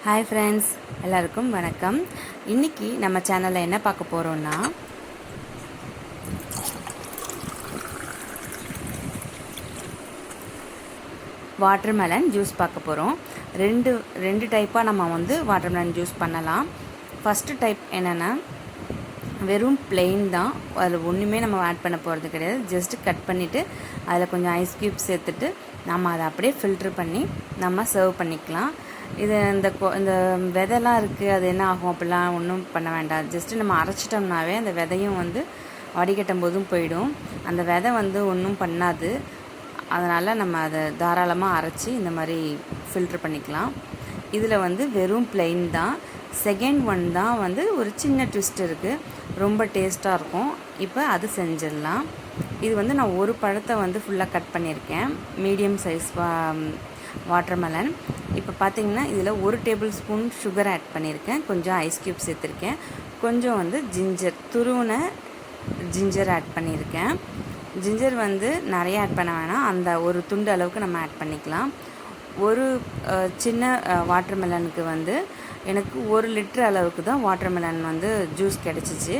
Hi friends, எல்லாருக்கும் வணக்கம். இன்றைக்கி நம்ம சேனலில் என்ன பார்க்க போகிறோன்னா, வாட்டர்மெலன் ஜூஸ் பார்க்க போகிறோம். ரெண்டு டைப்பாக நம்ம வாட்டர்மெலன் ஜூஸ் பண்ணலாம். ஃபஸ்ட்டு டைப் என்னென்னா, வெறும் பிளெயின் தான், அதில் ஒன்றுமே நம்ம ஆட் பண்ண போகிறது கிடையாது. ஜஸ்ட்டு கட் பண்ணிவிட்டு அதில் கொஞ்சம் ஐஸ் க்யூப் சேர்த்துட்டு நம்ம அதை அப்படியே ஃபில்ட்ரு பண்ணி நம்ம சர்வ் பண்ணிக்கலாம். இது இந்த விதைலாம் இருக்குது, அது என்ன ஆகும் அப்படிலாம் ஒன்றும் பண்ண வேண்டாம். ஜஸ்ட்டு நம்ம அரைச்சிட்டோம்னாவே அந்த விதையும் வடிகட்டும் போதும் போயிடும். அந்த விதை ஒன்றும் பண்ணாது. அதனால் நம்ம அதை தாராளமாக அரைச்சி இந்த மாதிரி ஃபில்ட்ரு பண்ணிக்கலாம். இதில் வெறும் பிளெயின் தான். செகண்ட் ஒன் தான் ஒரு சின்ன ட்விஸ்ட் இருக்குது, ரொம்ப டேஸ்ட்டாக இருக்கும். இப்போ அது செஞ்சிடலாம். இது நான் ஒரு பழத்தை ஃபுல்லாக கட் பண்ணியிருக்கேன், மீடியம் சைஸ் வாட்டர்மெலன். இப்போ பார்த்தீங்கன்னா இதில் 1 டேபிள் ஸ்பூன் சுகர் ஆட் பண்ணியிருக்கேன், கொஞ்சம் ஐஸ் க்யூப் சேர்த்துருக்கேன், கொஞ்சம் ஜிஞ்சர், துருவின ஜிஞ்சர் ஆட் பண்ணியிருக்கேன். ஜிஞ்சர் நிறைய ஆட் பண்ண வேணாம், அந்த ஒரு துண்டு அளவுக்கு நம்ம ஆட் பண்ணிக்கலாம். ஒரு சின்ன வாட்டர்மெலனுக்கு எனக்கு 1 லிட்டர் அளவுக்கு தான் வாட்டர்மெலன் ஜூஸ் கிடச்சிச்சு.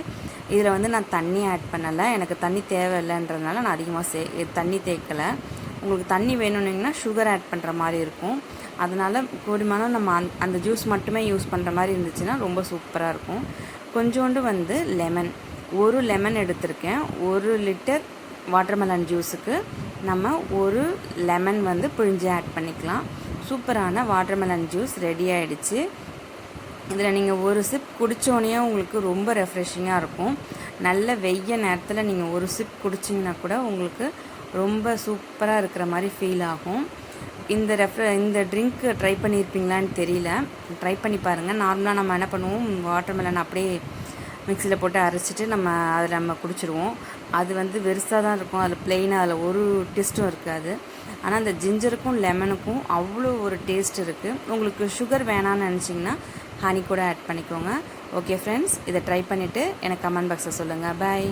இதில் நான் தண்ணி ஆட் பண்ணலை, எனக்கு தண்ணி தேவையில்லைன்றதுனால நான் அதிகமாக தண்ணி தேய்க்கலை. உங்களுக்கு தண்ணி வேணும்னிங்கன்னா சுகர் ஆட் பண்ணுற மாதிரி இருக்கும். அதனால் கூடுமான நம்ம அந்த ஜூஸ் மட்டுமே யூஸ் பண்ணுற மாதிரி இருந்துச்சுன்னா ரொம்ப சூப்பராக இருக்கும். கொஞ்சோண்டு லெமன், 1 லெமன் எடுத்திருக்கேன். 1 லிட்டர் வாட்டர்மெலன் ஜூஸுக்கு நம்ம 1 லெமன் பிழிஞ்சு ஆட் பண்ணிக்கலாம். சூப்பரான வாட்டர்மெலன் ஜூஸ் ரெடி ஆகிடுச்சு. இதில் நீங்கள் ஒரு சிப் குடித்தோடனே உங்களுக்கு ரொம்ப ரெஃப்ரெஷிங்காக இருக்கும். நல்ல வெய்ய நேரத்தில் நீங்கள் ஒரு சிப் குடிச்சிங்கன்னா கூட உங்களுக்கு ரொம்ப சூப்பராக இருக்கிற மாதிரி ஃபீல் ஆகும். இந்த ட்ரிங்க்கு ட்ரை பண்ணியிருப்பீங்களான்னு தெரியல, ட்ரை பண்ணி பாருங்கள். நார்மலாக நம்ம என்ன பண்ணுவோம், வாட்டர்மெலன் அப்படியே மிக்சியில் போட்டு அரைச்சிட்டு அதில் நம்ம குடிச்சிடுவோம். அது வெறுசாக தான் இருக்கும், அதில் ப்ளெயினாக, அதில் ஒரு டேஸ்ட்டும் இருக்காது. ஆனால் அந்த ஜிஞ்சருக்கும் லெமனுக்கும் அவ்வளோ ஒரு டேஸ்ட் இருக்குது. உங்களுக்கு சுகர் வேணான்னு நினச்சிங்கன்னா ஹனி கூட ஆட் பண்ணிக்கோங்க. ஓகே ஃப்ரெண்ட்ஸ், இதை ட்ரை பண்ணிவிட்டு எனக்கு கமெண்ட் பாக்ஸில் சொல்லுங்கள். பாய்.